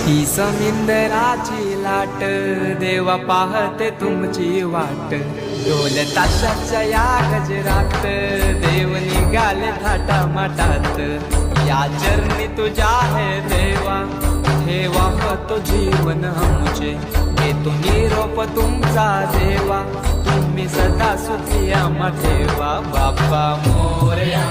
ही समिंदराची लाट देवा पाहते तुमची वाट ढोल ताशाच्या या गजरात देव निघाले थाटा माटात या चरणी तुझ्या हे देवा ठेवा तो जीवन आमचे घेतो निरोप तुमचा देवा तुम्ही सदा सुखी आम्हा ठेवा बाप्पा मोरया।